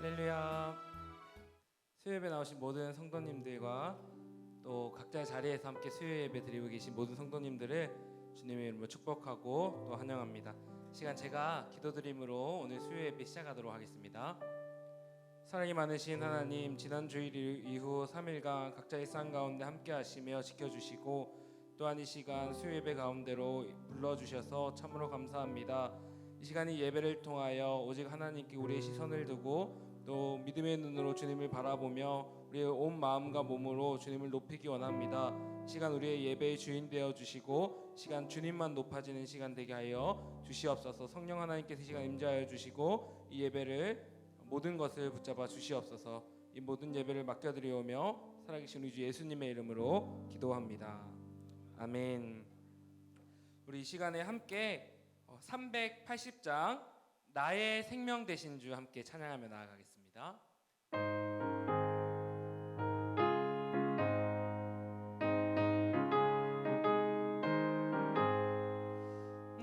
할렐루야. 수요예배 나오신 모든 성도님들과 또 각자의 자리에서 함께 수요예배 드리고 계신 모든 성도님들을 주님의 이름으로 축복하고 또 환영합니다. 시간 제가 기도드림으로 오늘 수요예배 시작하도록 하겠습니다. 사랑이 많으신 하나님, 지난 주일 이후 3일간 각자의 일상 가운데 함께 하시며 지켜주시고 또한 이 시간 수요예배 가운데로 불러주셔서 참으로 감사합니다. 이 시간이 예배를 통하여 오직 하나님께 우리의 시선을 두고 또 믿음의 눈으로 주님을 바라보며 우리의 온 마음과 몸으로 주님을 높이기 원합니다. 이 시간 우리의 예배의 주인 되어 주시고 시간 주님만 높아지는 시간 되게 하여 주시옵소서. 성령 하나님께서 이 시간 임재하여 주시고 이 예배를 모든 것을 붙잡아 주시옵소서. 이 모든 예배를 맡겨드리오며 살아계신 우리 주 예수님의 이름으로 기도합니다. 아멘. 우리 이 시간에 함께 380장 나의 생명 되신 주 함께 찬양하며 나아가겠습니다.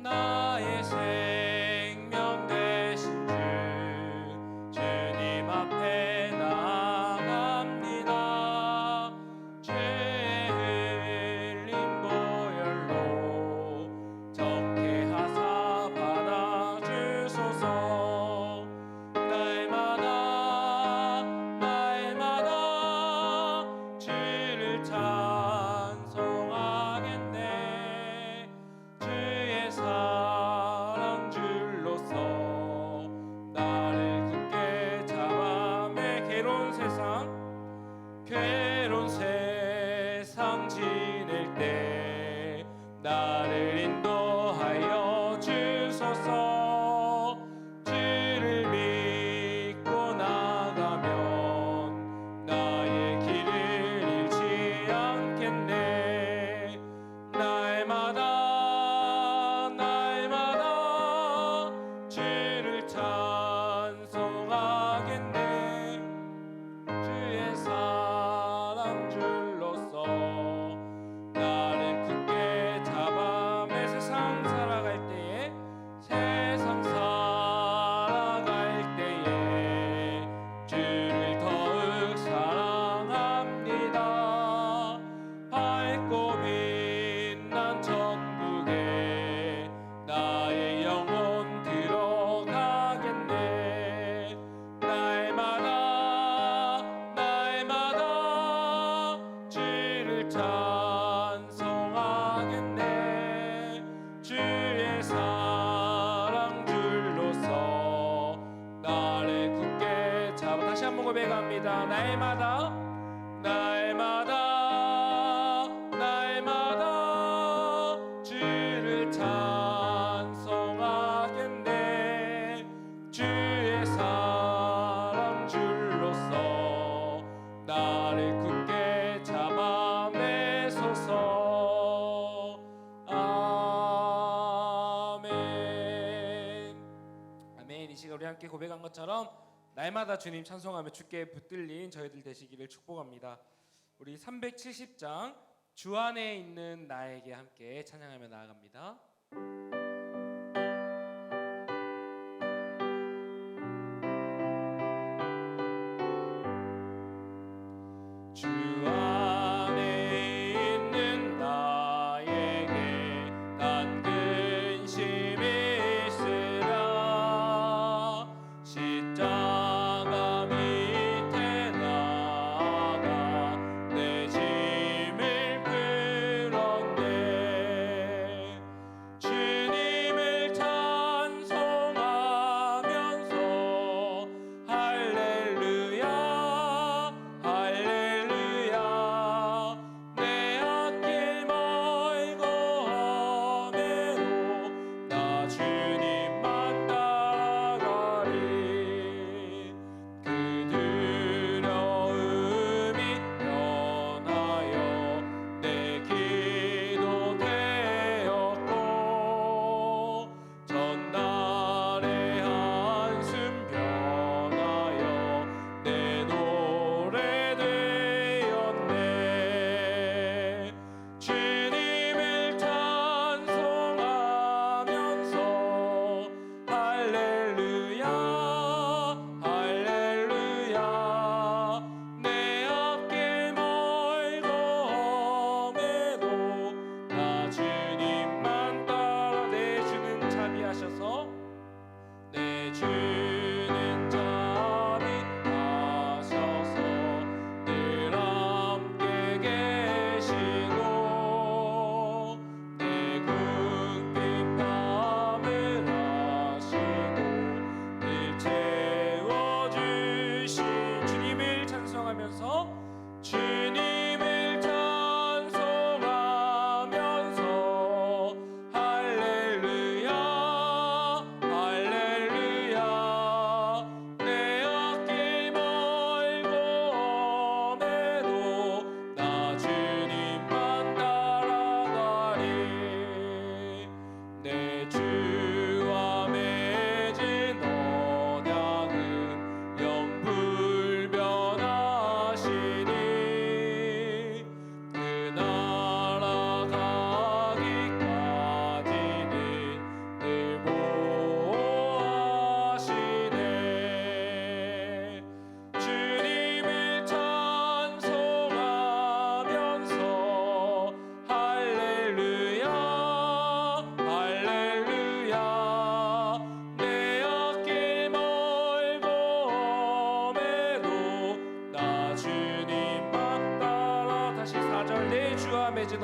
나의 생명 되신 주 주님 앞에 나아갑니다. 죄 흘린 보혈로 정케하사 받아주소서. 날마다 주를 찬송하겠네. 주의 사랑 줄로서 나를 굳게 잡아 매 괴로운 세상 지낼 때 나를 인도하여 주소서. 주를 믿고 나가면 나의 길을 잃지 않겠네. 날마다 주를 찬송하겠네. 주의 사랑 줄로서 나를 굳게 잡아 매 세상 살아갈 때에 주를 더욱 사랑합니다. 밝고 빛난 천국에 나의 영혼 들어가겠네. 날마다 주를 찬송하겠네. 주의 사랑 줄로서 나를 굳게 잡아 다시 한번 고백합니다. 날마다 주를 찬송하겠네. 주의 사랑 줄로서 나를 굳게 잡아 매소서. 아멘. 아멘. 이 시간 우리 함께 고백한 것처럼 날마다 주님 찬송하며 주께 붙들린 저희들 되시기를 축복합니다. 우리 370장 주 안에 있는 나에게 함께 찬양하며 나아갑니다. 주 안에 있는 나에게 난 근심이 있으랴. 십자가 밑에 나가 내 짐을 풀었네.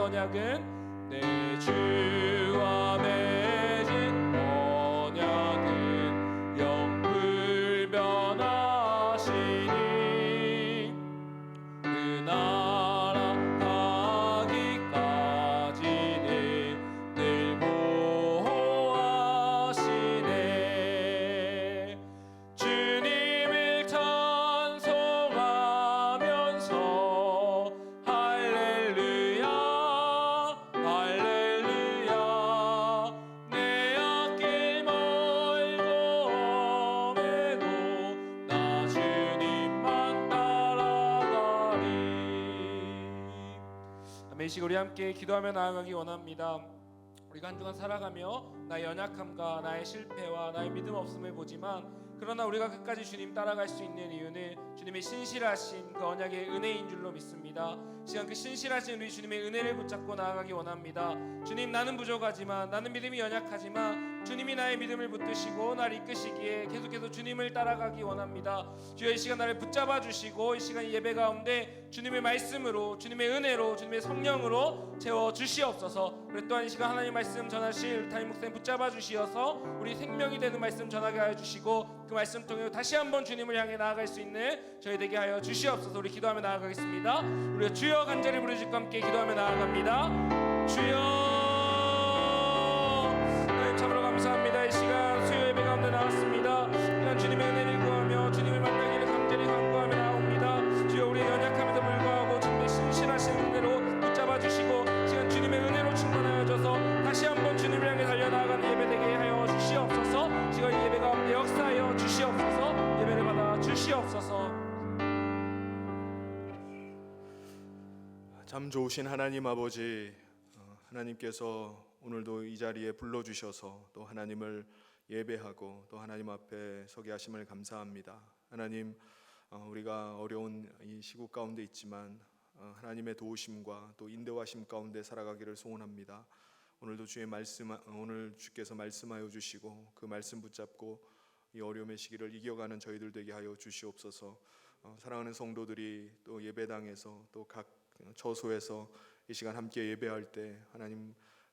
언약은 내 주와 맺은 언약은 영불변하시니 그 나라 가기까지는 늘 보호하시네. 주님을 찬송하면서 할렐루야 할렐루야 내 앞길 멀고 험해도 나 주님만 따라가리. 아멘. 이 시간 우리 함께 기도하며 나아가기 원합니다. 우리가 한 주간 살아가며 나의 연약함과 나의 실패와 나의 믿음 없음을 보지만, 그러나 우리가 끝까지 주님 따라갈 수 있는 이유는 주님의 신실하심, 그 언약의 은혜인 줄로 믿습니다. 시간 그 신실하신 우리 주님의 은혜를 붙잡고 나아가기 원합니다. 주님, 나는 부족하지만, 나는 믿음이 연약하지만 주님이 나의 믿음을 붙드시고 나를 이끄시기에 계속해서 주님을 따라가기 원합니다. 주여, 이 시간 나를 붙잡아 주시고 이 시간 예배 가운데 주님의 말씀으로, 주님의 은혜로, 주님의 성령으로 채워 주시옵소서. 그리고 또한 이 시간 하나님 말씀 전하실 담임 목사님 붙잡아 주시어서 우리 생명이 되는 말씀 전하게 하여 주시고, 그 말씀 통해 다시 한번 주님을 향해 나아갈 수 있는 저희 되게 하여 주시옵소서. 우리 기도하며 나아가겠습니다. 우리가 주여 간절히 부르짖고 함께 기도하며 나아갑니다. 주여, 하나님 참으로 감사합니다. 이 시간 수요 예배 가운데 나왔습니다. 그냥 주님의 은혜를 구하며 주님을 만나기를 간절히 간구하며 나옵니다. 주여, 우리의 연약함에도 불구하고 주님의 신실하신 은혜로 붙잡아 주시고 시간 주님의 은혜로 충만하여 줘서 다시 한번 주님을 향해 달려나가는 예배 되게 하여 주시옵소서. 지금 이 예배 가운데 역사하여 주시옵소서. 예배를 받아 주시옵소서. 참 좋으신 하나님 아버지, 하나님께서 오늘도 이 자리에 불러주셔서 또 하나님을 예배하고 또 하나님 앞에 서게 하심을 감사합니다. 하나님, 우리가 어려운 이 시국 가운데 있지만 하나님의 도우심과 또 인도하심 가운데 살아가기를 소원합니다. 오늘도 오늘 주께서 말씀하여 주시고 그 말씀 붙잡고 이 어려움의 시기를 이겨가는 저희들 되게 하여 주시옵소서. 사랑하는 성도들이 또 예배당에서 또 각 처소에서 이 시간 함께 예배할 때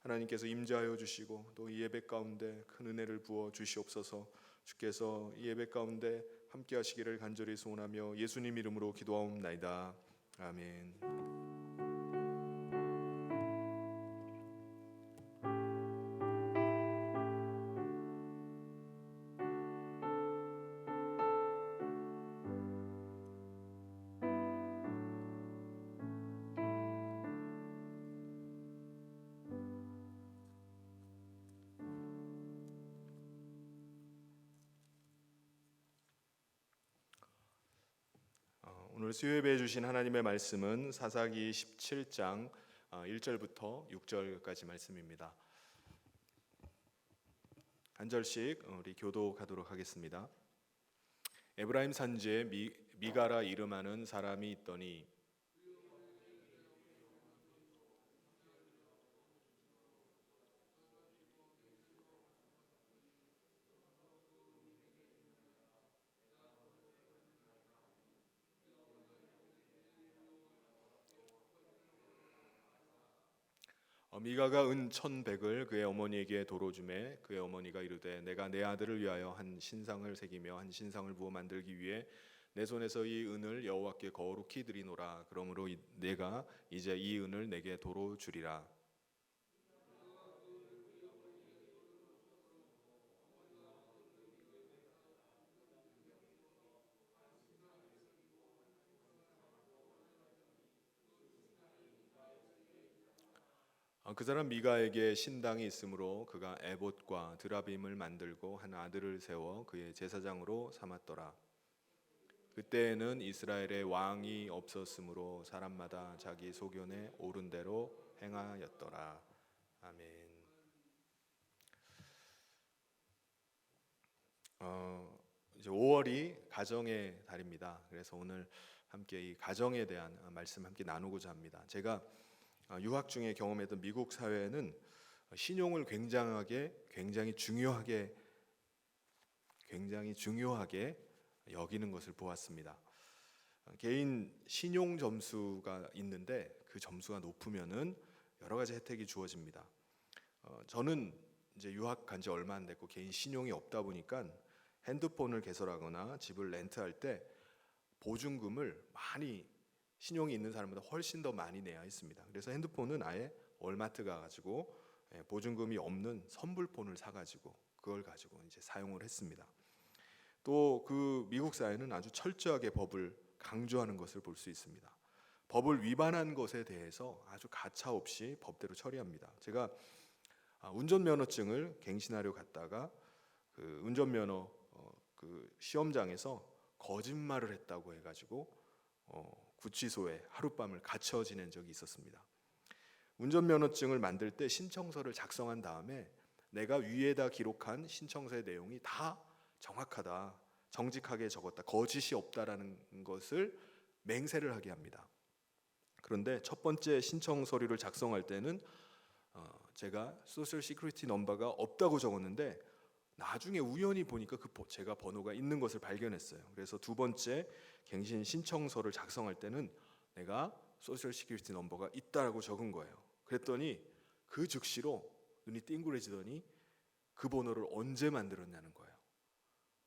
하나님께서 임재하여 주시고 또 이 예배 가운데 큰 은혜를 부어 주시옵소서. 주께서 이 예배 가운데 함께 하시기를 간절히 소원하며 예수님 이름으로 기도하옵나이다. 아멘. 오늘 수요예배해 주신 하나님의 말씀은 사사기 17장 1절부터 6절까지 말씀입니다. 한 절씩 우리 교독하도록 하겠습니다. 에브라임 산지에 미가라 이름하는 사람이 있더니 미가가 은 1,100을 그의 어머니에게 도로 주매 그의 어머니가 이르되 내가 내 아들을 위하여 한 신상을 새기며 한 신상을 부어 만들기 위해 내 손에서 이 은을 여호와께 거룩히 드리노라. 그러므로 내가 이제 이 은을 내게 도로 주리라. 그 사람 미가에게 신당이 있으므로 그가 에봇과 드라빔을 만들고 한 아들을 세워 그의 제사장으로 삼았더라. 그때에는 이스라엘에 왕이 없었으므로 사람마다 자기 소견에 옳은 대로 행하였더라. 아멘. 이제 5월이 가정의 달입니다. 그래서 오늘 함께 이 가정에 대한 말씀 함께 나누고자 합니다. 제가 유학 중에 경험했던 미국 사회는 신용을 굉장히 중요하게 여기는 것을 보았습니다. 개인 신용 점수가 있는데 그 점수가 높으면은 여러 가지 혜택이 주어집니다. 저는 이제 유학 간 지 얼마 안 됐고 개인 신용이 없다 보니까 핸드폰을 개설하거나 집을 렌트할 때 보증금을 많이 신용이 있는 사람보다 훨씬 더 많이 내야 했습니다. 그래서 핸드폰은 아예 월마트 가가지고 보증금이 없는 선불폰을 사가지고 그걸 가지고 이제 사용을 했습니다. 또 그 미국 사회는 아주 철저하게 법을 강조하는 것을 볼 수 있습니다. 법을 위반한 것에 대해서 아주 가차 없이 법대로 처리합니다. 제가 운전면허증을 갱신하려 갔다가 그 운전면허 그 시험장에서 거짓말을 했다고 해가지고 구치소에 하룻밤을 갇혀 지낸 적이 있었습니다. 운전면허증을 만들 때 신청서를 작성한 다음에 내가 위에다 기록한 신청서의 내용이 다 정확하다, 정직하게 적었다, 거짓이 없다라는 것을 맹세를 하게 합니다. 그런데 첫 번째 신청 서류를 작성할 때는 제가 소셜 시큐리티 넘버가 없다고 적었는데 나중에 우연히 보니까 제가 번호가 있는 것을 발견했어요. 그래서 두 번째 갱신 신청서를 작성할 때는 내가 소셜 시큐리티 넘버가 있다라고 적은 거예요. 그랬더니 그 즉시로 눈이 띵그레지더니 그 번호를 언제 만들었냐는 거예요.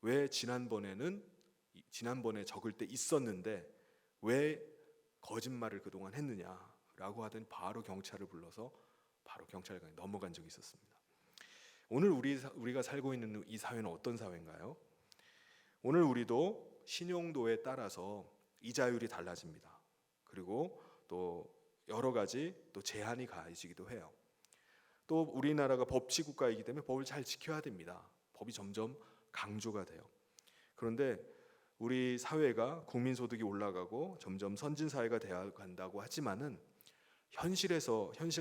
왜 지난번에 적을 때 있었는데 왜 거짓말을 그동안 했느냐라고 하더니 바로 경찰을 불러서 바로 경찰관에 넘어간 적이 있었습니다. 오늘 우리가 살고 있는 이 사회는 어떤 사회인가요? 오늘 우리도 신용도에 따라서 이자율이 달라집니다. 그리고 또 여러 가지 또 제한이 가해지기도 해요. 또 우리나라가 법치 국가이기 때문에 법을 잘 지켜야 됩니다. 법이 점점 강조가 돼요. 그런데 우리 사회가 국민 소득이 올라가고 점점 선진 사회가 되어 간다고 하지만은 현실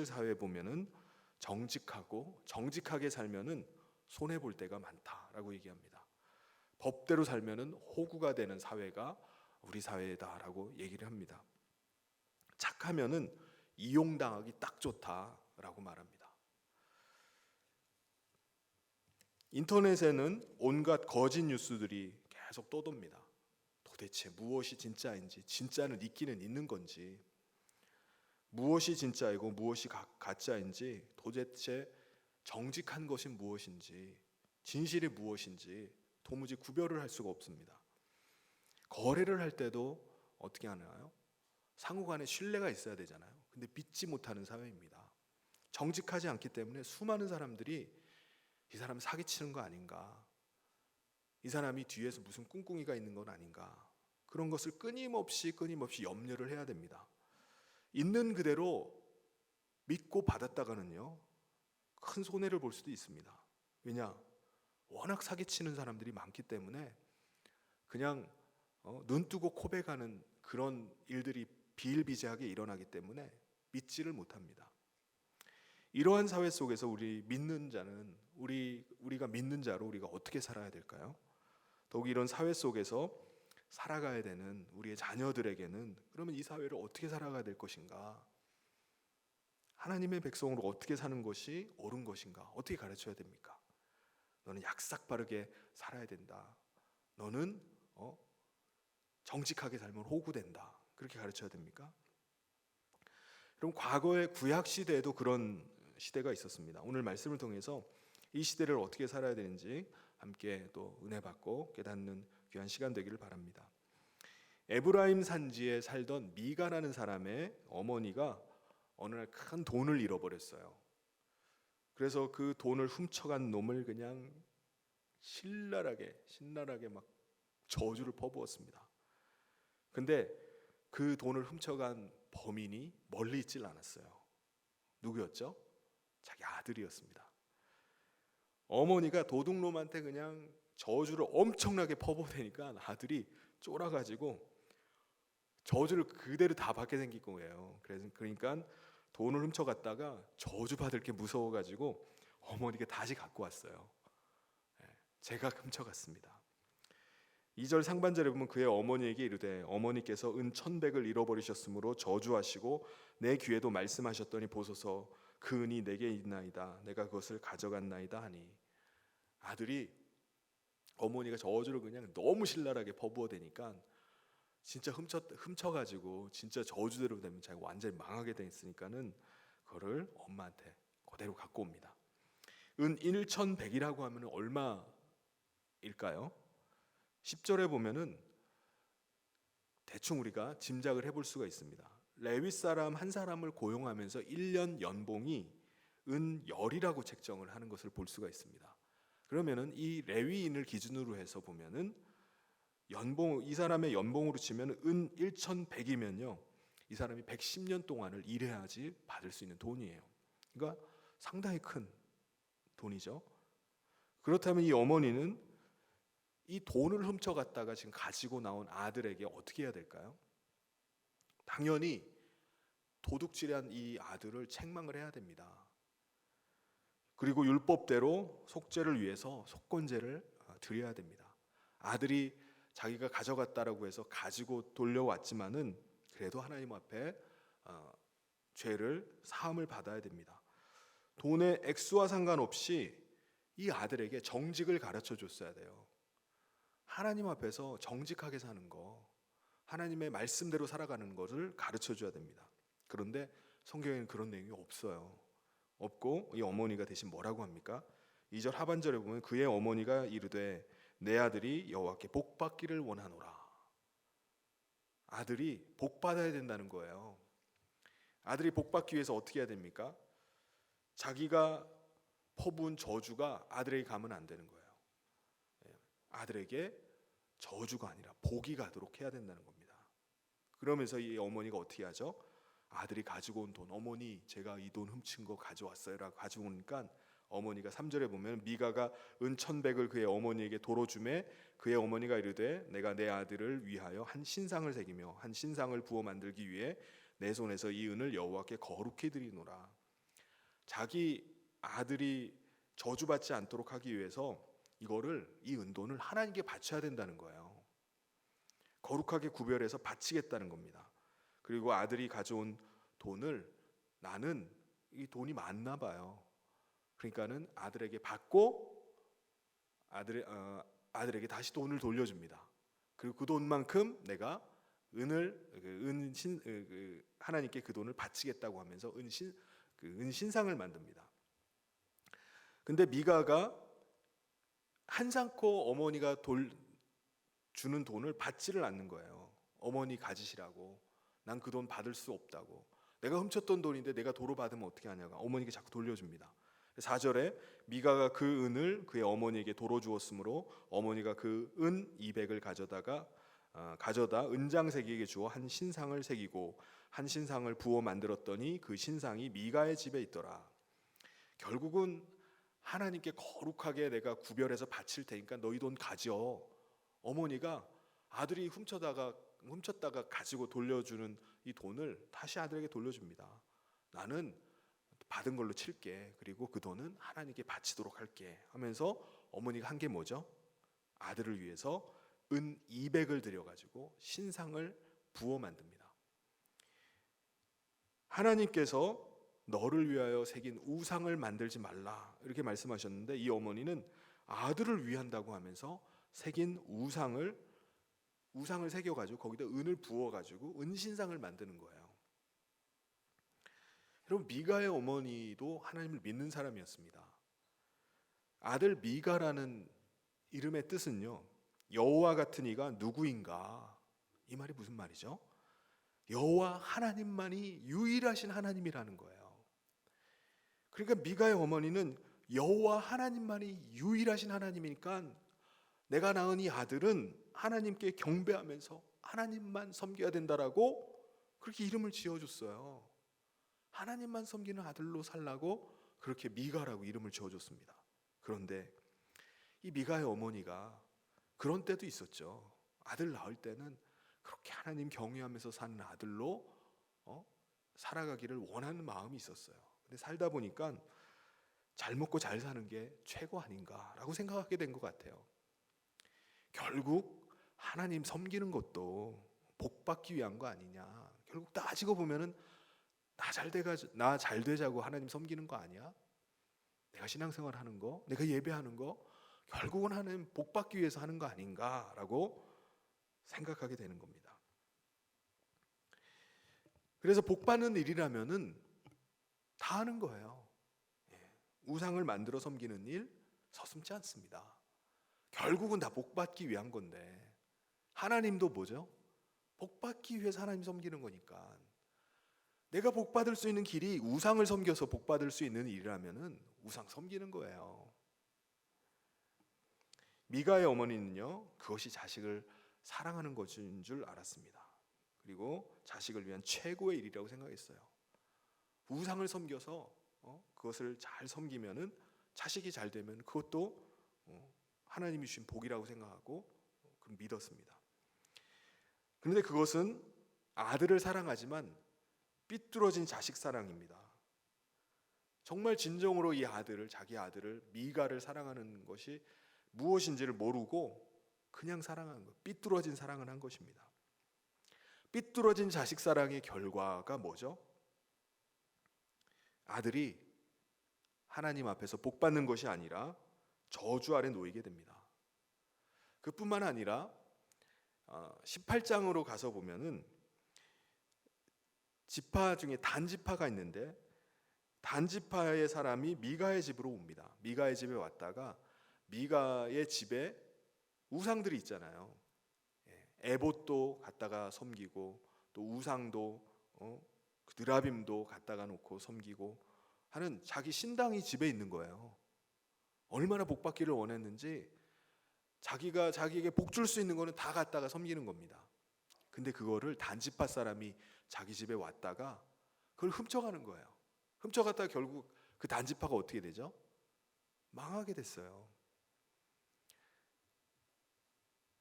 사회에 보면은 정직하게 살면은 손해 볼 때가 많다라고 얘기합니다. 법대로 살면은 호구가 되는 사회가 우리 사회다라고 얘기를 합니다. 착하면은 이용당하기 딱 좋다라고 말합니다. 인터넷에는 온갖 거짓 뉴스들이 계속 떠돕니다. 도대체 무엇이 진짜인지, 진짜는 있기는 있는 건지, 무엇이 진짜이고 무엇이 가짜인지, 도대체 정직한 것이 무엇인지, 진실이 무엇인지 도무지 구별을 할 수가 없습니다. 거래를 할 때도 어떻게 하나요? 상호간에 신뢰가 있어야 되잖아요. 근데 믿지 못하는 사회입니다. 정직하지 않기 때문에 수많은 사람들이 이 사람 사기치는 거 아닌가, 이 사람이 뒤에서 무슨 꿍꿍이가 있는 건 아닌가, 그런 것을 끊임없이 염려를 해야 됩니다. 있는 그대로 믿고 받았다가는요 큰 손해를 볼 수도 있습니다. 왜냐? 워낙 사기치는 사람들이 많기 때문에 그냥 눈 뜨고 코베가는 그런 일들이 비일비재하게 일어나기 때문에 믿지를 못합니다. 이러한 사회 속에서 우리가 믿는 자로 우리가 어떻게 살아야 될까요? 더욱 이런 사회 속에서 살아가야 되는 우리의 자녀들에게는 그러면 이 사회를 어떻게 살아가야 될 것인가? 하나님의 백성으로 어떻게 사는 것이 옳은 것인가? 어떻게 가르쳐야 됩니까? 너는 약삭 빠르게 살아야 된다. 너는 정직하게 살면 호구된다. 그렇게 가르쳐야 됩니까? 그럼 과거의 구약 시대에도 그런 시대가 있었습니다. 오늘 말씀을 통해서 이 시대를 어떻게 살아야 되는지 함께 또 은혜 받고 깨닫는 귀한 시간 되기를 바랍니다. 에브라임 산지에 살던 미가라는 사람의 어머니가 어느 날 큰 돈을 잃어버렸어요. 그래서 그 돈을 훔쳐간 놈을 그냥 신랄하게 막 저주를 퍼부었습니다. 근데 그 돈을 훔쳐간 범인이 멀리 있질 않았어요. 누구였죠? 자기 아들이었습니다. 어머니가 도둑놈한테 그냥 저주를 엄청나게 퍼부으니까 아들이 쫄아가지고 저주를 그대로 다 받게 생긴 거예요. 그러니까 돈을 훔쳐갔다가 저주받을 게 무서워가지고 어머니가 다시 갖고 왔어요. 제가 훔쳐갔습니다. 2절 상반절에 보면 그의 어머니에게 이르되 어머니께서 은 1,100을 잃어버리셨으므로 저주하시고 내 귀에도 말씀하셨더니 보소서 그 은이 내게 있나이다. 내가 그것을 가져갔나이다 하니, 아들이 어머니가 저주를 그냥 너무 신랄하게 퍼부어대니까 진짜 훔쳐가지고 진짜 저주대로 되면 자기가 완전히 망하게 됐으니까는 그 그거를 엄마한테 그대로 갖고 옵니다. 은 1,100이라고 하면 얼마일까요? 10절에 보면은 대충 우리가 짐작을 해볼 수가 있습니다. 레위 사람 한 사람을 고용하면서 1년 연봉이 은 10이라고 책정을 하는 것을 볼 수가 있습니다. 그러면은 이 레위인을 기준으로 해서 보면은 이 사람의 연봉으로 치면 은 1,100이면요, 이 사람이 110년 동안을 일해야지 받을 수 있는 돈이에요. 그러니까 상당히 큰 돈이죠. 그렇다면 이 어머니는 이 돈을 훔쳐갔다가 지금 가지고 나온 아들에게 어떻게 해야 될까요? 당연히 도둑질한 이 아들을 책망을 해야 됩니다. 그리고 율법대로 속죄를 위해서 속건제를 드려야 됩니다. 아들이 자기가 가져갔다라고 해서 가지고 돌려왔지만은 그래도 하나님 앞에 죄를 사함을 받아야 됩니다. 돈의 액수와 상관없이 이 아들에게 정직을 가르쳐 줬어야 돼요. 하나님 앞에서 정직하게 사는 거, 하나님의 말씀대로 살아가는 것을 가르쳐 줘야 됩니다. 그런데 성경에는 그런 내용이 없어요. 없고 이 어머니가 대신 뭐라고 합니까? 2절 하반절에 보면 그의 어머니가 이르되 내 아들이 여호와께 복 받기를 원하노라. 아들이 복 받아야 된다는 거예요. 아들이 복 받기 위해서 어떻게 해야 됩니까? 자기가 퍼부은 저주가 아들에게 가면 안 되는 거예요. 아들에게 저주가 아니라 복이 가도록 해야 된다는 겁니다. 그러면서 이 어머니가 어떻게 하죠? 아들이 가지고 온 돈, 어머니 제가 이 돈 훔친 거 가져왔어요 라고 가지고 오니까 어머니가 3절에 보면 미가가 은 1,100을 그의 어머니에게 도로 주매 그의 어머니가 이르되 내가 내 아들을 위하여 한 신상을 새기며 한 신상을 부어 만들기 위해 내 손에서 이 은을 여호와께 거룩히 드리노라. 자기 아들이 저주받지 않도록 하기 위해서 이거를 이 은돈을 하나님께 바쳐야 된다는 거예요. 거룩하게 구별해서 바치겠다는 겁니다. 그리고 아들이 가져온 돈을 나는 이 돈이 많나 봐요. 그러니까는 아들에게 받고 아들에게 다시 돈을 돌려줍니다. 그리고 그 돈만큼 내가 하나님께 그 돈을 바치겠다고 하면서 은신상을 만듭니다. 근데 미가가 한상코 어머니가 주는 돈을 받지를 않는 거예요. 어머니 가지시라고. 난 그 돈 받을 수 없다고. 내가 훔쳤던 돈인데 내가 도로 받으면 어떻게 하냐고 어머니가 자꾸 돌려줍니다. 4절에 미가가 그 은을 그의 어머니에게 도로 주었으므로 어머니가 그 은 200을 가져다 은장새기에게 주어 한 신상을 새기고 한 신상을 부어 만들었더니 그 신상이 미가의 집에 있더라. 결국은 하나님께 거룩하게 내가 구별해서 바칠 테니까 너희 돈 가져. 어머니가 아들이 훔쳤다가 가지고 돌려주는 이 돈을 다시 아들에게 돌려줍니다. 나는 받은 걸로 칠게. 그리고 그 돈은 하나님께 바치도록 할게 하면서 어머니가 한 게 뭐죠? 아들을 위해서 은 200을 들여가지고 신상을 부어 만듭니다. 하나님께서 너를 위하여 새긴 우상을 만들지 말라 이렇게 말씀하셨는데 이 어머니는 아들을 위한다고 하면서 새긴 우상을 새겨가지고 거기다 은을 부어가지고 은신상을 만드는 거예요. 여러분 미가의 어머니도 하나님을 믿는 사람이었습니다. 아들 미가라는 이름의 뜻은요 여호와 같은 이가 누구인가 이 말이 무슨 말이죠? 여호와 하나님만이 유일하신 하나님이라는 거예요. 그러니까 미가의 어머니는 여호와 하나님만이 유일하신 하나님이니까 내가 낳은 이 아들은 하나님께 경배하면서 하나님만 섬겨야 된다라고 그렇게 이름을 지어줬어요. 하나님만 섬기는 아들로 살라고 그렇게 미가라고 이름을 지어줬습니다. 그런데 이 미가의 어머니가 그런 때도 있었죠. 아들 낳을 때는 그렇게 하나님 경외하면서 사는 아들로 살아가기를 원하는 마음이 있었어요. 근데 살다 보니까 잘 먹고 잘 사는 게 최고 아닌가라고 생각하게 된 것 같아요. 결국 하나님 섬기는 것도 복 받기 위한 거 아니냐. 결국 따지고 보면은 나 잘 되자고 하나님 섬기는 거 아니야? 내가 신앙생활 하는 거, 내가 예배하는 거 결국은 하나님 복 받기 위해서 하는 거 아닌가라고 생각하게 되는 겁니다. 그래서 복 받는 일이라면은 다 하는 거예요. 우상을 만들어 섬기는 일 서슴지 않습니다. 결국은 다 복받기 위한 건데, 하나님도 뭐죠? 복받기 위해서 하나님 섬기는 거니까. 내가 복받을 수 있는 길이 우상을 섬겨서 복받을 수 있는 일이라면은 우상 섬기는 거예요. 미가의 어머니는요, 그것이 자식을 사랑하는 것인 줄 알았습니다. 그리고 자식을 위한 최고의 일이라고 생각했어요. 우상을 섬겨서 그것을 잘 섬기면은 자식이 잘 되면 그것도 하나님이 주신 복이라고 생각하고 그럼 믿었습니다. 그런데 그것은 아들을 사랑하지만 삐뚤어진 자식 사랑입니다. 정말 진정으로 이 아들을, 자기 아들을, 미가를 사랑하는 것이 무엇인지를 모르고 그냥 사랑한 것, 삐뚤어진 사랑을 한 것입니다. 삐뚤어진 자식 사랑의 결과가 뭐죠? 아들이 하나님 앞에서 복 받는 것이 아니라 저주 아래 놓이게 됩니다. 그뿐만 아니라 18장으로 가서 보면은 지파 중에 단지파가 있는데, 단지파의 사람이 미가의 집으로 옵니다. 미가의 집에 왔다가 미가의 집에 우상들이 있잖아요. 에봇도 갖다가 섬기고 또 우상도 드라빔도 갖다가 놓고 섬기고 하는 자기 신당이 집에 있는 거예요. 얼마나 복받기를 원했는지 자기가 자기에게 복 줄 수 있는 거는 다 갖다가 섬기는 겁니다. 근데 그거를 단지파 사람이 자기 집에 왔다가 그걸 훔쳐가는 거예요. 훔쳐갔다가 결국 그 단지파가 어떻게 되죠? 망하게 됐어요.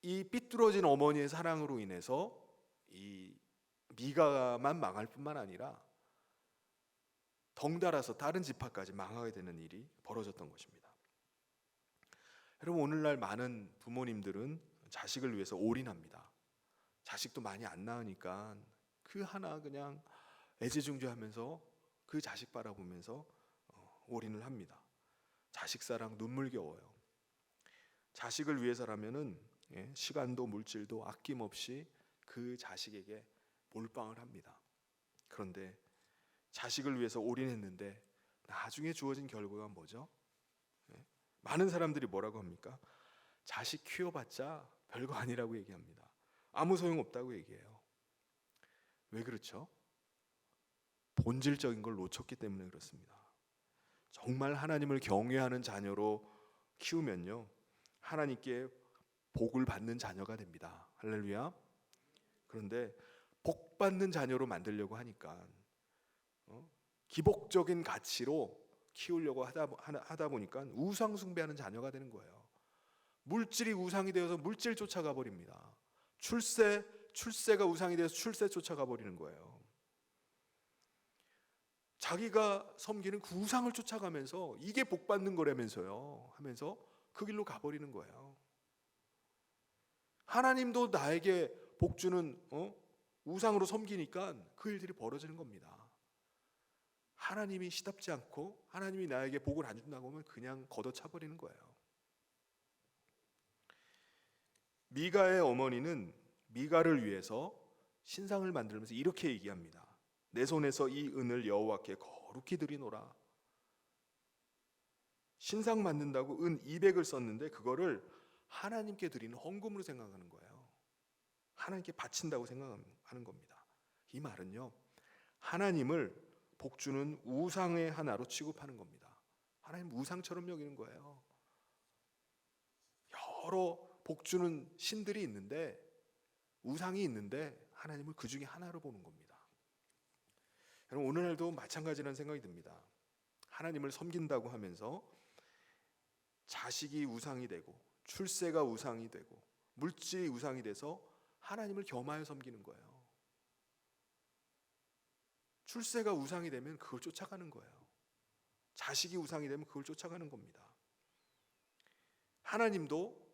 이 삐뚤어진 어머니의 사랑으로 인해서 이 미가만 망할 뿐만 아니라 덩달아서 다른 지파까지 망하게 되는 일이 벌어졌던 것입니다. 여러분, 오늘날 많은 부모님들은 자식을 위해서 올인합니다. 자식도 많이 안 낳으니까 그 하나 그냥 애지중지하면서 그 자식 바라보면서 올인을 합니다. 자식 사랑 눈물겨워요. 자식을 위해서라면은 시간도 물질도 아낌없이 그 자식에게 몰빵을 합니다. 그런데 자식을 위해서 올인했는데 나중에 주어진 결과가 뭐죠? 많은 사람들이 뭐라고 합니까? 자식 키워봤자 별거 아니라고 얘기합니다. 아무 소용없다고 얘기해요. 왜 그렇죠? 본질적인 걸 놓쳤기 때문에 그렇습니다. 정말 하나님을 경외하는 자녀로 키우면요, 하나님께 복을 받는 자녀가 됩니다. 할렐루야. 그런데 복 받는 자녀로 만들려고 하니까 기복적인 가치로 키우려고 하다 보니까 우상 숭배하는 자녀가 되는 거예요. 물질이 우상이 되어서 물질 쫓아가 버립니다. 출세가 우상이 되어서 출세 쫓아가 버리는 거예요. 자기가 섬기는 그 우상을 쫓아가면서 이게 복 받는 거라면서요 하면서 그 길로 가버리는 거예요. 하나님도 나에게 복 주는 우상으로 섬기니까 그 일들이 벌어지는 겁니다. 하나님이 시답지 않고 하나님이 나에게 복을 안 준다고 하면 그냥 걷어차버리는 거예요. 미가의 어머니는 미가를 위해서 신상을 만들면서 이렇게 얘기합니다. 내 손에서 이 은을 여호와께 거룩히 드리노라. 신상 만든다고 은 200을 썼는데 그거를 하나님께 드리는 헌금으로 생각하는 거예요. 하나님께 바친다고 생각하는 겁니다. 이 말은요, 하나님을 복주는 우상의 하나로 취급하는 겁니다. 하나님 우상처럼 여기는 거예요. 여러 복주는 신들이 있는데, 우상이 있는데 하나님을 그 중에 하나로 보는 겁니다. 여러분, 오늘날도 마찬가지라는 생각이 듭니다. 하나님을 섬긴다고 하면서 자식이 우상이 되고 출세가 우상이 되고 물질이 우상이 돼서 하나님을 겸하여 섬기는 거예요. 출세가 우상이 되면 그걸 쫓아가는 거예요. 자식이 우상이 되면 그걸 쫓아가는 겁니다. 하나님도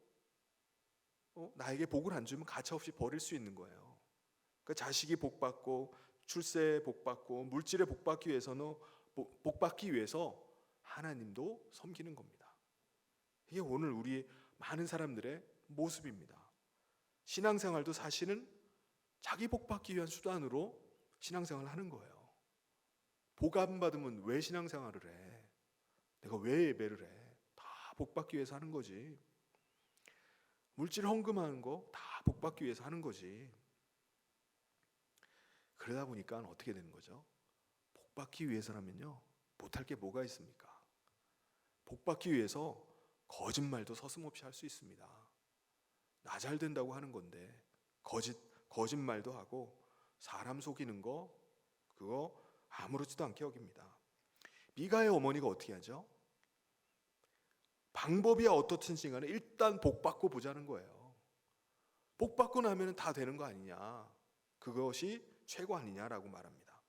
나에게 복을 안 주면 가차없이 버릴 수 있는 거예요. 그러니까 자식이 복받고 출세에 복받고 물질에 복받기 위해서 하나님도 섬기는 겁니다. 이게 오늘 우리 많은 사람들의 모습입니다. 신앙생활도 사실은 자기 복받기 위한 수단으로 신앙생활을 하는 거예요. 복 안 받으면 왜 신앙생활을 해? 내가 왜 예배를 해? 다 복 받기 위해서 하는 거지. 물질 헌금하는 거 다 복 받기 위해서 하는 거지. 그러다 보니까 어떻게 되는 거죠? 복 받기 위해서라면요, 못할 게 뭐가 있습니까? 복 받기 위해서 거짓말도 서슴없이 할 수 있습니다. 나 잘 된다고 하는 건데 거짓말도 하고 사람 속이는 거, 그거 아무렇지도 않게 여깁니다. 미가의 어머니가 어떻게 하죠? 방법이 어떻든지 간에 일단 복 받고 보자는 거예요. 복 받고 나면 다 되는 거 아니냐, 그것이 최고 아니냐라고 말합니다.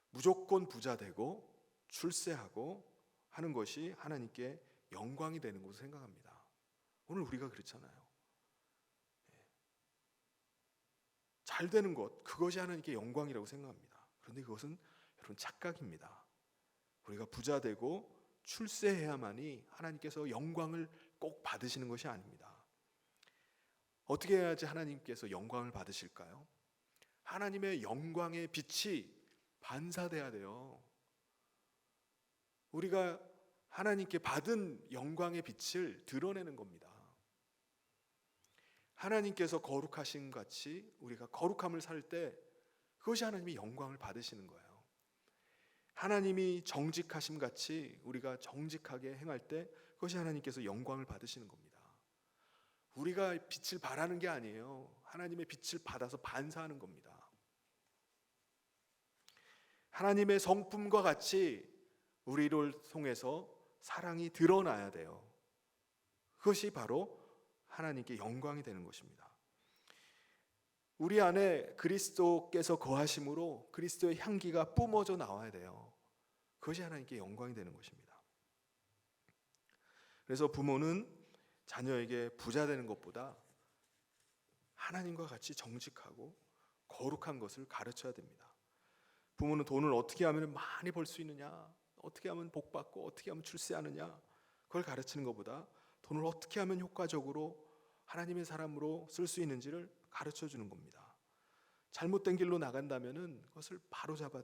무조건 부자 되고 출세하고 하는 것이 하나님께 영광이 되는 것으로 생각합니다. 오늘 우리가 그렇잖아요. 잘 되는 것, 그것이 하나님께 영광이라고 생각합니다. 그런데 그것은 여러분 착각입니다. 우리가 부자 되고 출세해야만이 하나님께서 영광을 꼭 받으시는 것이 아닙니다. 어떻게 해야지 하나님께서 영광을 받으실까요? 하나님의 영광의 빛이 반사돼야 돼요. 우리가 하나님께 받은 영광의 빛을 드러내는 겁니다. 하나님께서 거룩하신 같이 우리가 거룩함을 살 때 그것이 하나님이 영광을 받으시는 거예요. 하나님이 정직하심 같이 우리가 정직하게 행할 때 그것이 하나님께서 영광을 받으시는 겁니다. 우리가 빛을 발하는 게 아니에요. 하나님의 빛을 받아서 반사하는 겁니다. 하나님의 성품과 같이 우리를 통해서 사랑이 드러나야 돼요. 그것이 바로 하나님께 영광이 되는 것입니다. 우리 안에 그리스도께서 거하심으로 그리스도의 향기가 뿜어져 나와야 돼요. 그것이 하나님께 영광이 되는 것입니다. 그래서 부모는 자녀에게 부자 되는 것보다 하나님과 같이 정직하고 거룩한 것을 가르쳐야 됩니다. 부모는 돈을 어떻게 하면 많이 벌 수 있느냐, 어떻게 하면 복 받고 어떻게 하면 출세하느냐, 그걸 가르치는 것보다 돈을 어떻게 하면 효과적으로 하나님의 사람으로 쓸 수 있는지를 가르쳐 주는 겁니다. 잘못된 길로 나간다면은 그것을 바로 잡아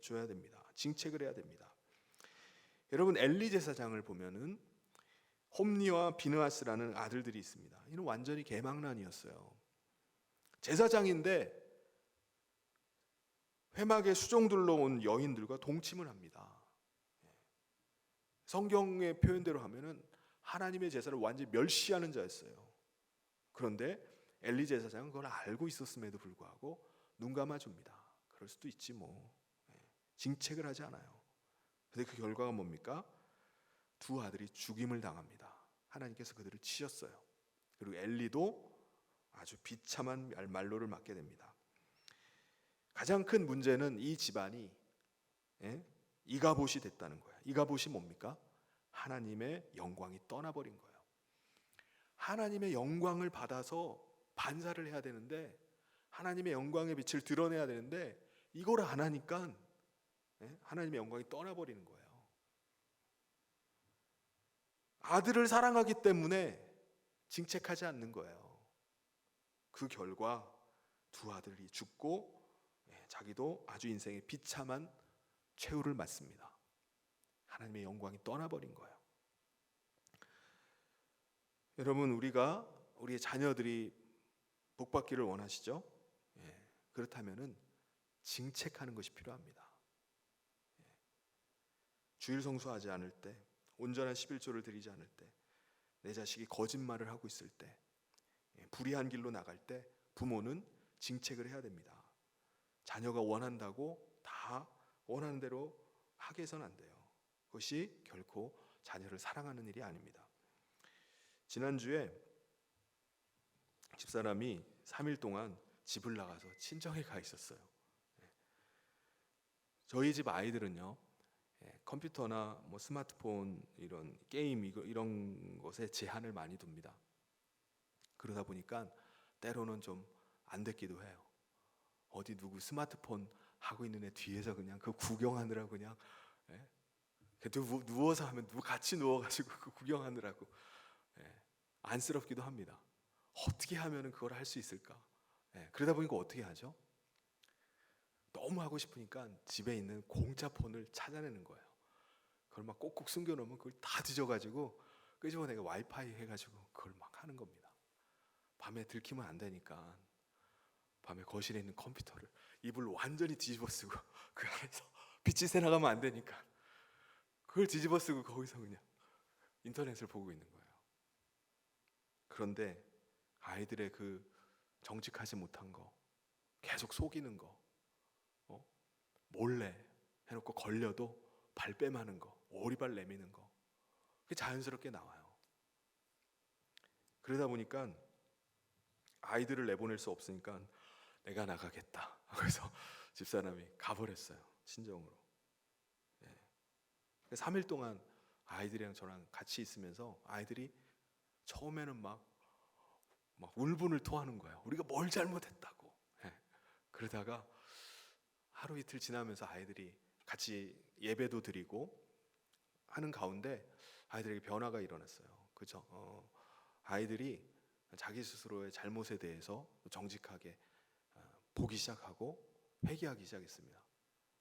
줘야 됩니다. 징책을 해야 됩니다. 여러분, 엘리 제사장을 보면은 홈니와 비느하스라는 아들들이 있습니다. 이는 완전히 개망난이었어요. 제사장인데 회막에 수종들러 온 여인들과 동침을 합니다. 성경의 표현대로 하면은 하나님의 제사를 완전히 멸시하는 자였어요. 그런데 엘리 제사장은 그걸 알고 있었음에도 불구하고 눈 감아줍니다. 그럴 수도 있지 뭐. 징책을 하지 않아요. 그런데 그 결과가 뭡니까? 두 아들이 죽임을 당합니다. 하나님께서 그들을 치셨어요. 그리고 엘리도 아주 비참한 말로를 맞게 됩니다. 가장 큰 문제는 이 집안이 이가봇이 됐다는 거예요. 이가봇이 뭡니까? 하나님의 영광이 떠나버린 거예요. 하나님의 영광을 받아서 반사를 해야 되는데, 하나님의 영광의 빛을 드러내야 되는데 이걸 안 하니까 하나님의 영광이 떠나버리는 거예요. 아들을 사랑하기 때문에 징책하지 않는 거예요. 그 결과 두 아들이 죽고 자기도 아주 인생의 비참한 최후를 맞습니다. 하나님의 영광이 떠나버린 거예요. 여러분, 우리의 자녀들이 복받기를 원하시죠? 그렇다면은 징책하는 것이 필요합니다. 주일 성수하지 않을 때, 온전한 11조를 드리지 않을 때, 내 자식이 거짓말을 하고 있을 때, 불의한 길로 나갈 때 부모는 징책을 해야 됩니다. 자녀가 원한다고 다 원하는 대로 하게 해서는 안 돼요. 그것이 결코 자녀를 사랑하는 일이 아닙니다. 지난주에 집사람이 3일 동안 집을 나가서 친정에 가 있었어요. 저희 집 아이들은요, 컴퓨터나 뭐 스마트폰, 이런 게임 이런 것에 제한을 많이 둡니다. 그러다 보니까 때로는 좀 안 됐기도 해요. 어디 누구 스마트폰 하고 있는 애 뒤에서 그냥 그 구경하느라고 그냥 누워서 하면 누구 같이 누워가지고 그 구경하느라고 안쓰럽기도 합니다. 어떻게 하면 그걸 할 수 있을까? 그러다 보니까 어떻게 하죠? 너무 하고 싶으니까 집에 있는 공짜 폰을 찾아내는 거예요. 그걸 막 꼭꼭 숨겨놓으면 그걸 다 뒤져가지고 끄집어내가 와이파이 해가지고 그걸 막 하는 겁니다. 밤에 들키면 안 되니까 밤에 거실에 있는 컴퓨터를 이불 완전히 뒤집어 쓰고 그 안에서 빛이 새나가면 안 되니까 그걸 뒤집어 쓰고 거기서 그냥 인터넷을 보고 있는 거예요. 그런데 아이들의 그 정직하지 못한 거, 계속 속이는 거, 몰래 해놓고 걸려도 발뺌하는 거, 오리발 내미는 거, 그게 자연스럽게 나와요. 그러다 보니까 아이들을 내보낼 수 없으니까 내가 나가겠다. 그래서 집사람이 가버렸어요. 친정으로. 3일 동안 아이들이랑 저랑 같이 있으면서 아이들이 처음에는 막 울분을 토하는 거예요. 우리가 뭘 잘못했다고. 그러다가 하루 이틀 지나면서 아이들이 같이 예배도 드리고 하는 가운데 아이들에게 변화가 일어났어요. 그죠? 아이들이 자기 스스로의 잘못에 대해서 정직하게 보기 시작하고 회개하기 시작했습니다.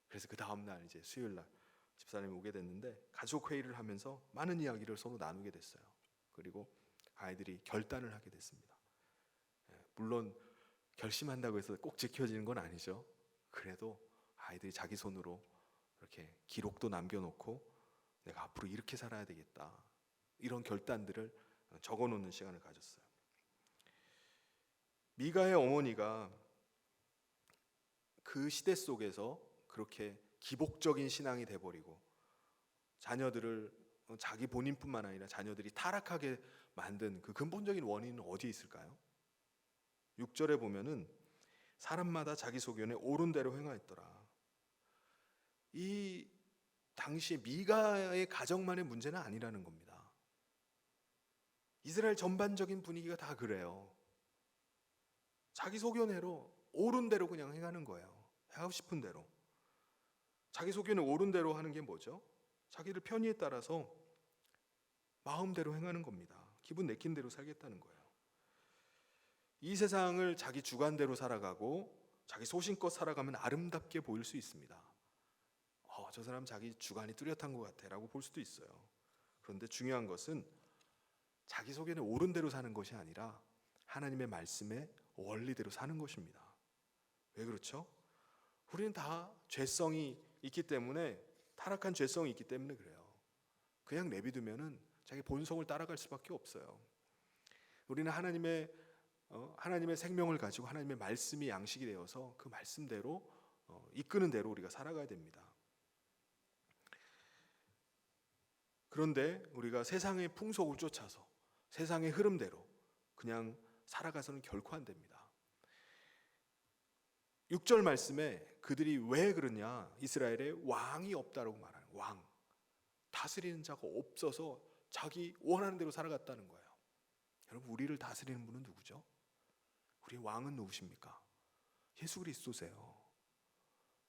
그래서 그 다음 날 이제 수요일 날 집사람이 오게 됐는데 가족 회의를 하면서 많은 이야기를 서로 나누게 됐어요. 그리고 아이들이 결단을 하게 됐습니다. 물론 결심한다고 해서 꼭 지켜지는 건 아니죠. 그래도 아이들이 자기 손으로 이렇게 기록도 남겨놓고 내가 앞으로 이렇게 살아야 되겠다, 이런 결단들을 적어놓는 시간을 가졌어요. 미가의 어머니가 그 시대 속에서 그렇게 기복적인 신앙이 돼버리고 자녀들을 자기 본인뿐만 아니라 자녀들이 타락하게 만든 그 근본적인 원인은 어디에 있을까요? 6절에 보면은 사람마다 자기 소견에 옳은 대로 행하였더라. 이 당시에 미가의 가정만의 문제는 아니라는 겁니다. 이스라엘 전반적인 분위기가 다 그래요. 자기 소견대로 옳은 대로 그냥 행하는 거예요. 하고 싶은 대로. 자기 소견에 옳은 대로 하는 게 뭐죠? 자기들 편의에 따라서 마음대로 행하는 겁니다. 기분 내킨 대로 살겠다는 거예요. 이 세상을 자기 주관대로 살아가고 자기 소신껏 살아가면 아름답게 보일 수 있습니다. 저 사람 자기 주관이 뚜렷한 것 같아 라고 볼 수도 있어요. 그런데 중요한 것은 자기 소견에 옳은 대로 사는 것이 아니라 하나님의 말씀의 원리대로 사는 것입니다. 왜 그렇죠? 우리는 다 죄성이 있기 때문에, 타락한 죄성이 있기 때문에 그래요. 그냥 내비두면은 자기 본성을 따라갈 수밖에 없어요. 우리는 하나님의 생명을 가지고 하나님의 말씀이 양식이 되어서 그 말씀대로 이끄는 대로 우리가 살아가야 됩니다. 그런데 우리가 세상의 풍속을 쫓아서 세상의 흐름대로 그냥 살아가서는 결코 안 됩니다. 6절 말씀에 그들이 왜 그러냐, 이스라엘에 왕이 없다라고 말하는, 왕, 다스리는 자가 없어서 자기 원하는 대로 살아갔다는 거예요. 여러분, 우리를 다스리는 분은 누구죠? 우리의 왕은 누구십니까? 예수 그리스도세요.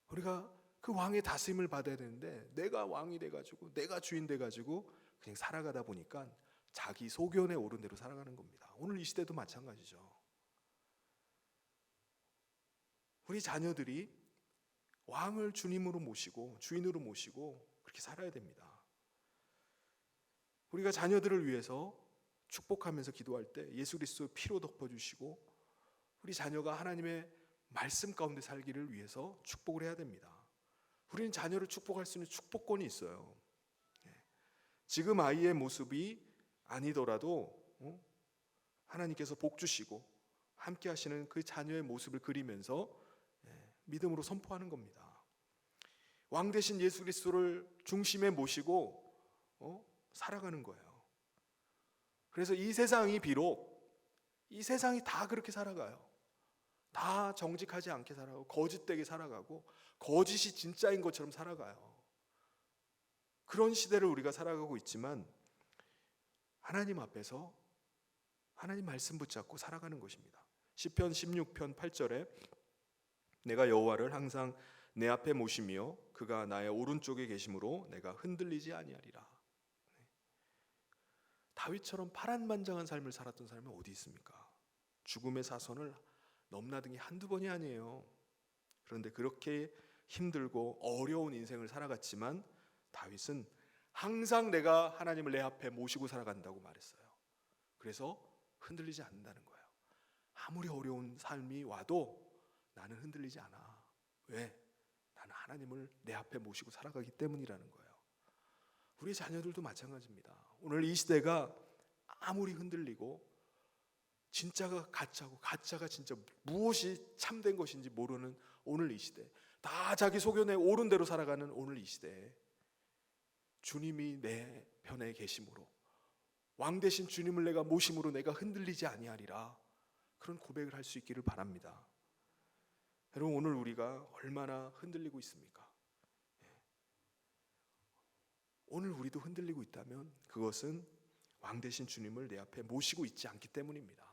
우리가 그 왕의 다스림을 받아야 되는데 내가 왕이 돼가지고 내가 주인 돼가지고 그냥 살아가다 보니까 자기 소견에 옳은 대로 살아가는 겁니다. 오늘 이 시대도 마찬가지죠. 우리 자녀들이 왕을 주님으로 모시고 주인으로 모시고 그렇게 살아야 됩니다. 우리가 자녀들을 위해서 축복하면서 기도할 때 예수 그리스도의 피로 덮어주시고 우리 자녀가 하나님의 말씀 가운데 살기를 위해서 축복을 해야 됩니다. 우리는 자녀를 축복할 수 있는 축복권이 있어요. 지금 아이의 모습이 아니더라도 하나님께서 복 주시고 함께 하시는 그 자녀의 모습을 그리면서 믿음으로 선포하는 겁니다. 왕 대신 예수 그리스도를 중심에 모시고 살아가는 거예요. 그래서 이 세상이 다 그렇게 살아가요. 다 정직하지 않게 살아가고 거짓되게 살아가고 거짓이 진짜인 것처럼 살아가요. 그런 시대를 우리가 살아가고 있지만 하나님 앞에서 하나님 말씀 붙잡고 살아가는 것입니다. 시편 16편 8절에 내가 여호와를 항상 내 앞에 모시며 그가 나의 오른쪽에 계심으로 내가 흔들리지 아니하리라. 다윗처럼 파란만장한 삶을 살았던 사람이 어디 있습니까? 죽음의 사선을 넘나든 게 한두 번이 아니에요. 그런데 그렇게 힘들고 어려운 인생을 살아갔지만 다윗은 항상 내가 하나님을 내 앞에 모시고 살아간다고 말했어요. 그래서 흔들리지 않는다는 거예요. 아무리 어려운 삶이 와도 나는 흔들리지 않아. 왜? 나는 하나님을 내 앞에 모시고 살아가기 때문이라는 거예요. 우리 자녀들도 마찬가지입니다. 오늘 이 시대가 아무리 흔들리고 진짜가 가짜고 가짜가 진짜 무엇이 참된 것인지 모르는 오늘 이 시대, 다 자기 소견에 옳은 대로 살아가는 오늘 이 시대에 주님이 내 편에 계심으로, 왕 대신 주님을 내가 모심으로 내가 흔들리지 아니하리라, 그런 고백을 할 수 있기를 바랍니다. 여러분, 오늘 우리가 얼마나 흔들리고 있습니까? 오늘 우리도 흔들리고 있다면 그것은 왕 대신 주님을 내 앞에 모시고 있지 않기 때문입니다.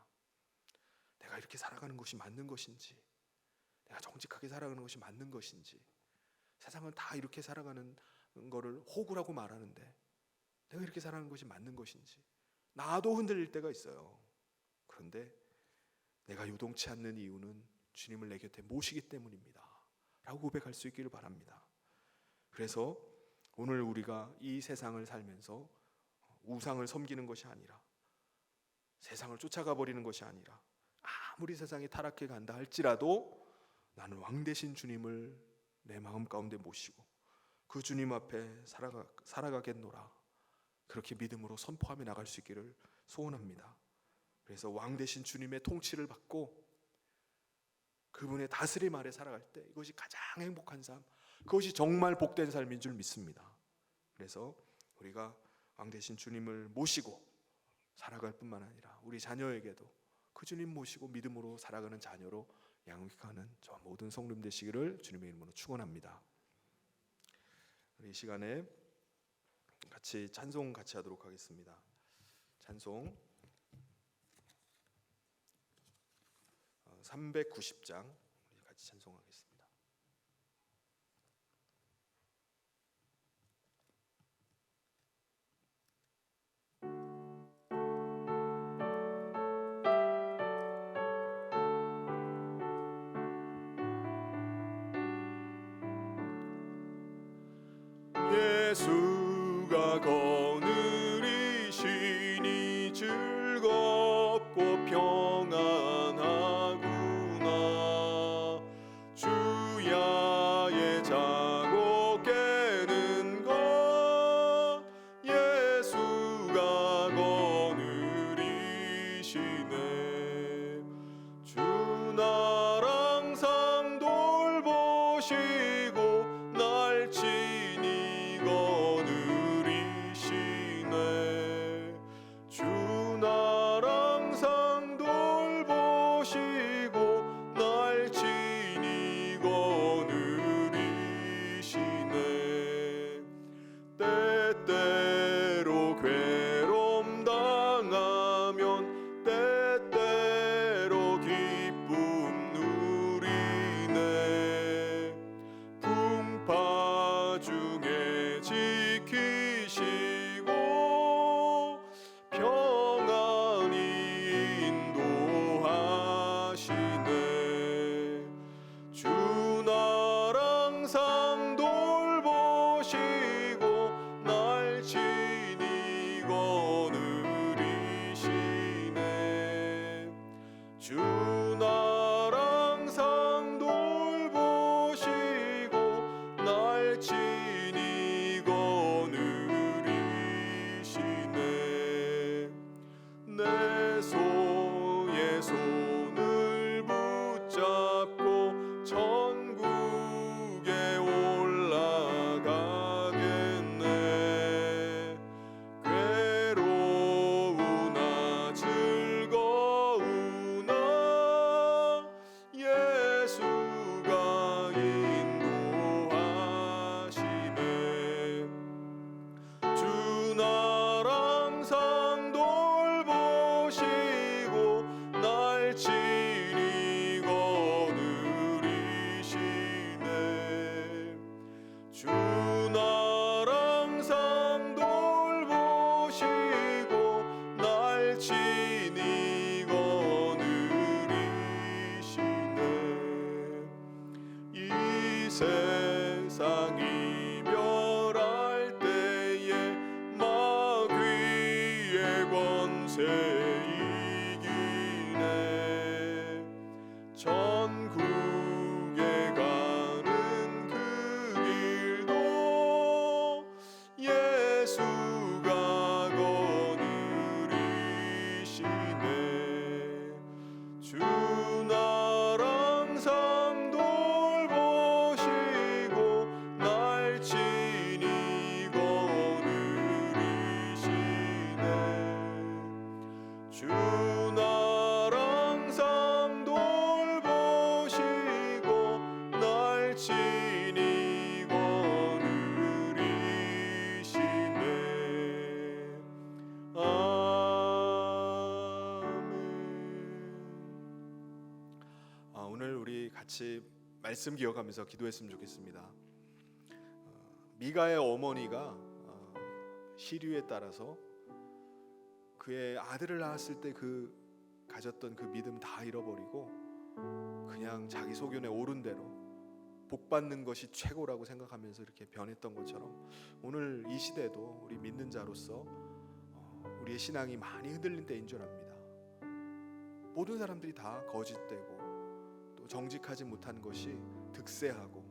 내가 이렇게 살아가는 것이 맞는 것인지, 내가 정직하게 살아가는 것이 맞는 것인지, 세상은 다 이렇게 살아가는 거를 호구라고 말하는데 내가 이렇게 살아가는 것이 맞는 것인지, 나도 흔들릴 때가 있어요. 그런데 내가 요동치 않는 이유는 주님을 내 곁에 모시기 때문입니다 라고 고백할 수 있기를 바랍니다. 그래서 오늘 우리가 이 세상을 살면서 우상을 섬기는 것이 아니라, 세상을 쫓아가 버리는 것이 아니라, 아무리 세상이 타락해 간다 할지라도 나는 왕 대신 주님을 내 마음 가운데 모시고 그 주님 앞에 살아가겠노라, 그렇게 믿음으로 선포하며 나갈 수 있기를 소원합니다. 그래서 왕 대신 주님의 통치를 받고 그분의 다스림 아래 살아갈 때 이것이 가장 행복한 삶, 그것이 정말 복된 삶인 줄 믿습니다. 그래서 우리가 왕 대신 주님을 모시고 살아갈 뿐만 아니라 우리 자녀에게도 그 주님 모시고 믿음으로 살아가는 자녀로 양육하는 저 모든 성도님 되시기를 주님의 이름으로 축원합니다. 우리 이 시간에 같이 찬송 같이 하도록 하겠습니다. 찬송 390장 우리 같이 찬송하겠습니다. 예수가 거느리시니 즐겁고 평안하구나. 주야의 자고 깨는 것 예수가 거느리시네. 주 나라 항상 돌보시고 날 친히 거느리시네. 주 나라 항상 돌보시고 날 친히 거느리시네. 때때로 괴로움 당하면 때때로 기쁨 누리네. 풍파 중에 지키시고 평안히 인도하시네. 주 나라 항상 돌보시고 날 친히 거느리시네. 주 나라 항상 돌보시고 날 친히 거느리시네. 내 손에 손을 붙잡고 천국에 올라가겠네. 괴로우나 즐거우나 예수가 인도하시네. 주 나라 항상 돌보시고 날 세상이 멸할 때에 마귀의 권세 이기네. 천국에 가는 그 길도 예수가 거느리시네. 주 날 항상 돌보시고 날 친히 거느리시네. 주 날 항상 돌보시고 날 친히 거느리시네. 오늘 우리 같이 말씀 기억하면서 기도했으면 좋겠습니다. 미가의 어머니가 시류에 따라서 그의 아들을 낳았을 때 그 가졌던 그 믿음 다 잃어버리고 그냥 자기 소견에 옳은 대로 복 받는 것이 최고라고 생각하면서 이렇게 변했던 것처럼 오늘 이 시대도 우리 믿는 자로서 우리의 신앙이 많이 흔들린 때인 줄 압니다. 모든 사람들이 다 거짓되고 또 정직하지 못한 것이 득세하고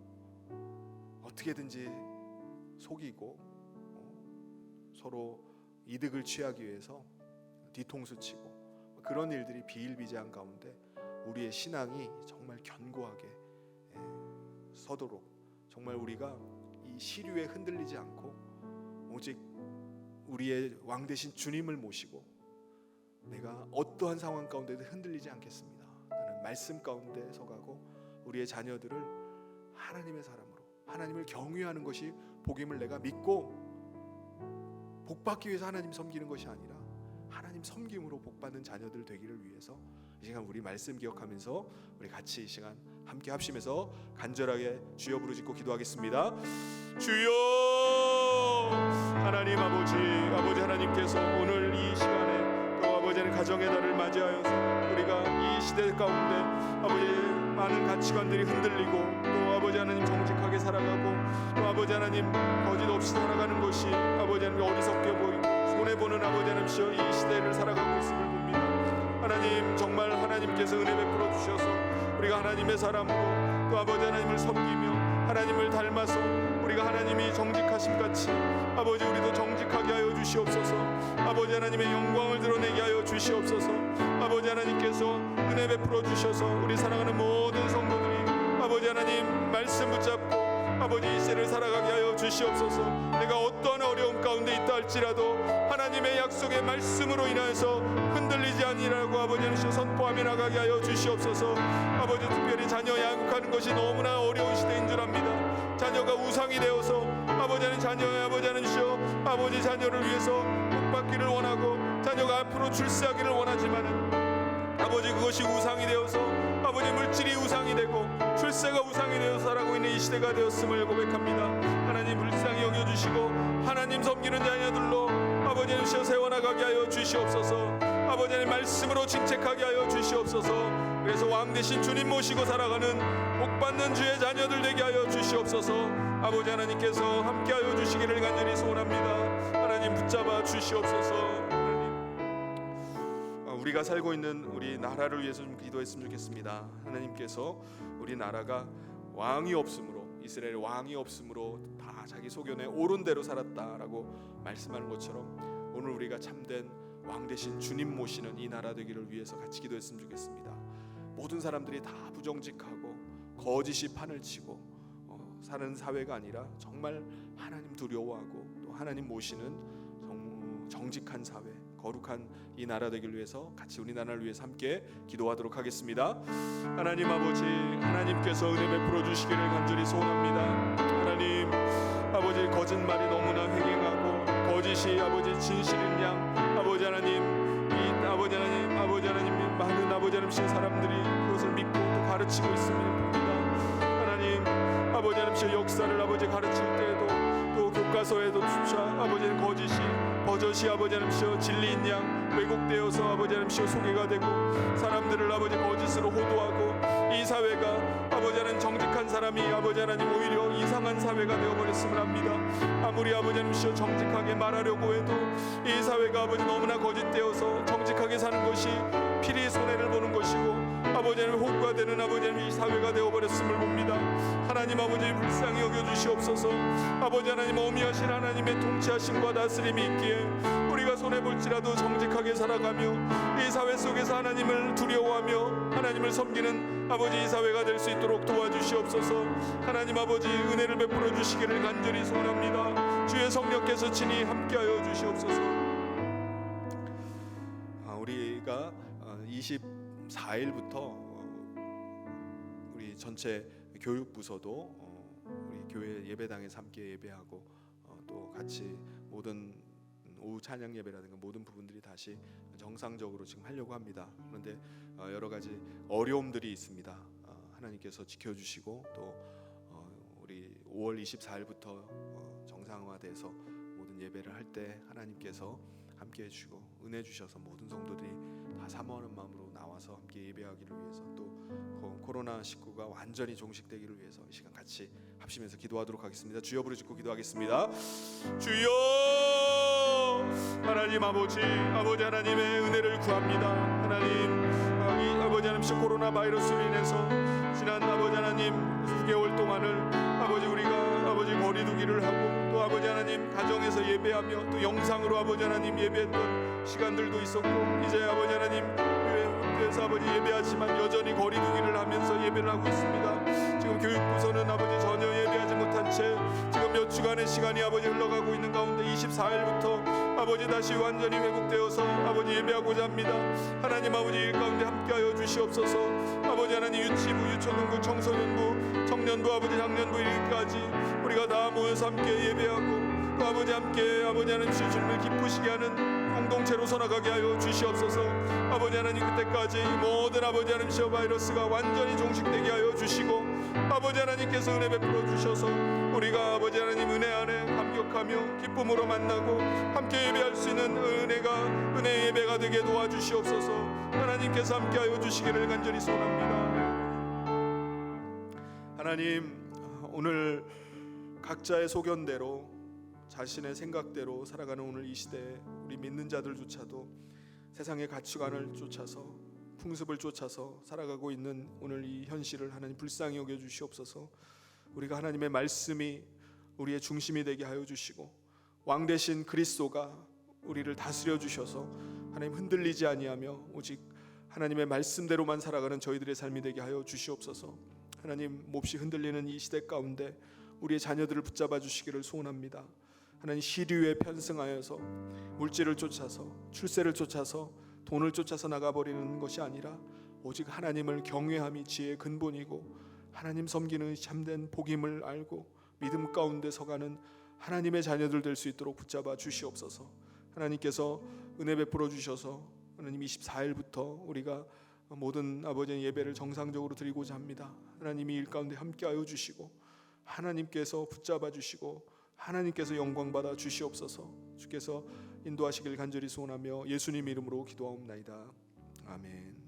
어떻게든지 속이고 서로 이득을 취하기 위해서 뒤통수 치고 그런 일들이 비일비재한 가운데 우리의 신앙이 정말 견고하게 서도록 정말 우리가 이 시류에 흔들리지 않고 오직 우리의 왕 되신 주님을 모시고 내가 어떠한 상황 가운데도 흔들리지 않겠습니다. 나는 말씀 가운데 서가고 우리의 자녀들을 하나님의 사람으로 하나님을 경외하는 것이 복임을 내가 믿고 복 받기 위해서 하나님 섬기는 것이 아니라 하나님 섬김으로 복 받는 자녀들 되기를 위해서 이 시간 우리 말씀 기억하면서 우리 같이 이 시간 함께 합심해서 간절하게 주여 부르짖고 기도하겠습니다. 주여 하나님 아버지 하나님께서 오늘 이 시간에 또 아버지는 가정의 달을 맞이하여서 우리가 이 시대 가운데 아버지 많은 가치관들이 흔들리고 또 아버지 하나님 정직하게 살아가고 또 아버지 하나님 거짓 없이 살아가는 것이 아버지 하나님 어리석게 보이고 손해보는 아버지 하나님이시여 이 시대를 살아가고 있음을 봅니다. 하나님 정말 하나님께서 은혜 베풀어 주셔서 우리가 하나님의 사람으로 또 아버지 하나님을 섬기며 하나님을 닮아서 우리가 하나님이 정직하심 같이 아버지 우리도 정직하게 하여 주시옵소서. 아버지 하나님의 영광을 드러내게 하여 주시옵소서. 아버지 하나님께서 은혜 베풀어 주셔서 우리 사랑하는 모든 성도들이 아버지 하나님 말씀 붙잡고 아버지 이 시대를 살아가게 하여 주시옵소서. 내가 어떠한 어려움 가운데 있다 할지라도 하나님의 약속의 말씀으로 인하여서 흔들리지 아니라고 아버지 하나님 선포하며 나가게 하여 주시옵소서. 아버지 특별히 자녀 양육하는 것이 너무나 어려운 시대인 줄 압니다. 자녀가 우상이 되어서 아버지 하나님 자녀의 아버지 하나님이시여 아버지 자녀를 위해서 복받기를 원하고 자녀가 앞으로 출세하기를 원하지만은 아버지 그것이 우상이 되어서 아버지 물질이 우상이 되고 출세가 우상이 되어서 살아가고 있는 이 시대가 되었음을 고백합니다. 하나님 불쌍히 여겨주시고 하나님 섬기는 자녀들로 아버지 하나님 세워나가게 하여 주시옵소서. 아버지 하나님 말씀으로 침책하게 하여 주시옵소서. 그래서 왕 되신 주님 모시고 살아가는 복받는 주의 자녀들 되게 하여 주시옵소서. 아버지 하나님께서 함께하여 주시기를 간절히 소원합니다. 하나님 붙잡아 주시옵소서. 우리가 살고 있는 우리 나라를 위해서 좀 기도했으면 좋겠습니다. 하나님께서 우리 나라가 왕이 없으므로 이스라엘 왕이 없으므로 다 자기 소견에 옳은 대로 살았다라고 말씀하는 것처럼 오늘 우리가 참된 왕 되신 주님 모시는 이 나라 되기를 위해서 같이 기도했으면 좋겠습니다. 모든 사람들이 다 부정직하고 거짓이 판을 치고 사는 사회가 아니라 정말 하나님 두려워하고 또 하나님 모시는 정직한 사회 거룩한 이 나라 되기를 위해서 같이 우리 나라를 위해서 함께 기도하도록 하겠습니다. 하나님 아버지 하나님께서 은혜 베풀어 주시기를 간절히 소원합니다. 하나님 아버지 거짓말이 너무나 횡행하고 거짓이 아버지 진실인 양 아버지 하나님 이 아버지 하나님 많은 아버지 하나님의 사람들이 그것을 믿고 또 가르치고 있음을 봅니다. 하나님 아버지 하나님의 역사를 아버지 가르칠 때에도 또 교과서에도 주차 아버지는 거짓이 버젓이 아버지 하나님이시여 진리인 양 왜곡되어서 아버지 하나님 소개가 되고 사람들을 아버지 거짓으로 호도하고 이 사회가 아버지 하나님 정직한 사람이 아버지 하나님 오히려 이상한 사회가 되어버렸음을 압니다. 아무리 아버지 하나님 정직하게 말하려고 해도 이 사회가 아버지 너무나 거짓되어서 정직하게 사는 것이 필히 손해를 보는 것이고 아버지 하나님 호구가 되는 아버지 하나님 이 사회가 되어버렸음을 봅니다. 하나님 아버지 불쌍히 여겨주시옵소서. 아버지 하나님 어미하신 하나님의 통치하심과 다스림이 있기에 우리가 손해볼지라도 정직하게 살아가며 이 사회 속에서 하나님을 두려워하며 하나님을 섬기는 아버지 이 사회가 될 수 있도록 도와주시옵소서. 하나님 아버지 은혜를 베풀어 주시기를 간절히 소원합니다. 주의 성령께서 친히 함께하여 주시옵소서. 우리가 24일부터 우리 전체 교육부서도 우리 교회 예배당에서 함께 예배하고 또 같이 모든 오후 찬양 예배라든가 모든 부분들이 다시 정상적으로 지금 하려고 합니다. 그런데 여러 가지 어려움들이 있습니다. 하나님께서 지켜주시고 또 우리 5월 24일부터 정상화돼서 모든 예배를 할 때 하나님께서 함께 해주시고 은혜 주셔서 모든 성도들이 다 사모하는 마음으로 나와서 함께 예배하기를 위해서 또 코로나19가 완전히 종식되기를 위해서 이 시간 같이 합심해서 기도하도록 하겠습니다. 주여 부르짖고 기도하겠습니다. 주여 하나님 아버지 하나님의 은혜를 구합니다. 하나님 이 아버지 하나님 코로나 바이러스로 인해서 지난 아버지 하나님 9개월 동안을 아버지 우리가 아버지 거리두기를 하고 또 아버지 하나님 가정에서 예배하며 또 영상으로 아버지 하나님 예배했던 시간들도 있었고 이제 아버지 하나님 교회에서 아버지 예배하지만 여전히 거리두기를 하면서 예배를 하고 있습니다. 지금 교육부서는 아버지 전혀 예배하지 못한 채 지금 몇 주간의 시간이 아버지 흘러가고 있는 가운데 24일부터 아버지 다시 완전히 회복되어서 아버지 예배하고자 합니다. 하나님 아버지 일 가운데 함께하여 주시옵소서. 아버지 하나님 유치부, 유초등부, 청소년부, 청년부, 아버지 작년부 일까지 우리가 다 모여서 함께 예배하고 또 아버지 함께 아버지 하나님 주님을 기쁘시게 하는 공동체로 살아가게 하여 주시옵소서. 아버지 하나님 그때까지 모든 아버지 하나님 시어 바이러스가 완전히 종식되게 하여 주시고 아버지 하나님께서 은혜 베풀어 주셔서 우리가 아버지 하나님 은혜 안에 감격하며 기쁨으로 만나고 함께 예배할 수 있는 은혜 예배가 되게 도와주시옵소서. 하나님께서 함께하여 주시기를 간절히 소원합니다. 하나님 오늘 각자의 소견대로 자신의 생각대로 살아가는 오늘 이 시대에 우리 믿는 자들조차도 세상의 가치관을 쫓아서 풍습을 쫓아서 살아가고 있는 오늘 이 현실을 하나님 불쌍히 여겨 주시옵소서. 우리가 하나님의 말씀이 우리의 중심이 되게 하여 주시고 왕 대신 그리스도가 우리를 다스려 주셔서 하나님 흔들리지 아니하며 오직 하나님의 말씀대로만 살아가는 저희들의 삶이 되게 하여 주시옵소서. 하나님 몹시 흔들리는 이 시대 가운데 우리의 자녀들을 붙잡아 주시기를 소원합니다. 하나님 시류에 편승하여서 물질을 쫓아서 출세를 쫓아서 돈을 쫓아서 나가버리는 것이 아니라 오직 하나님을 경외함이 지혜의 근본이고 하나님 섬기는 참된 복임을 알고 믿음 가운데 서가는 하나님의 자녀들 될 수 있도록 붙잡아 주시옵소서. 하나님께서 은혜 베풀어 주셔서 하나님 24일부터 우리가 모든 아버지의 예배를 정상적으로 드리고자 합니다. 하나님이 일 가운데 함께하여 주시고 하나님께서 붙잡아 주시고 하나님께서 영광 받아 주시옵소서. 주께서 인도하시길 간절히 소원하며 예수님 이름으로 기도하옵나이다. 아멘.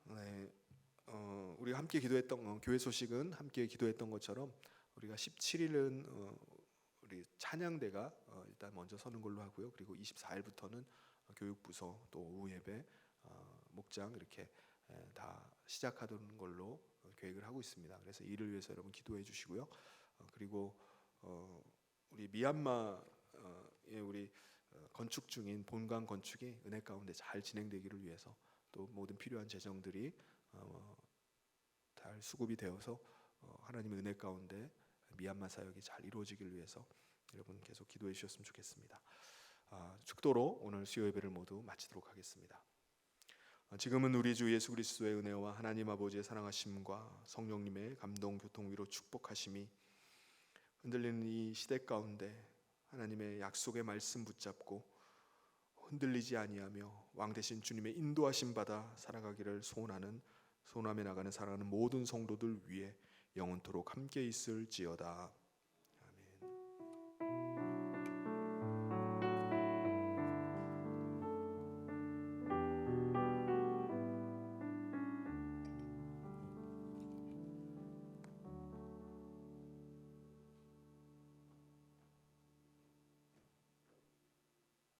네, 우리가 함께 기도했던 교회 소식은 함께 기도했던 것처럼 우리가 17일은 우리 찬양대가 일단 먼저 서는 걸로 하고요. 그리고 24일부터는 교육부서 또 오후 예배, 목장 이렇게 다 시작하는 걸로 계획을 하고 있습니다. 그래서 이를 위해서 여러분 기도해 주시고요. 그리고 우리 미얀마의 우리 건축 중인 본관 건축이 은혜 가운데 잘 진행되기를 위해서 또 모든 필요한 재정들이 잘 수급이 되어서 하나님의 은혜 가운데 미얀마 사역이 잘 이루어지기를 위해서 여러분 계속 기도해 주셨으면 좋겠습니다. 축도로 오늘 수요 예배를 모두 마치도록 하겠습니다. 지금은 우리 주 예수 그리스도의 은혜와 하나님 아버지의 사랑하심과 성령님의 감동 교통 위로 축복하심이 흔들리는 이 시대 가운데 하나님의 약속의 말씀 붙잡고 흔들리지 아니하며 왕 대신 주님의 인도하심 받아 살아가기를 소원하며 나가는 사랑하는 모든 성도들 위해 영원토록 함께 있을지어다.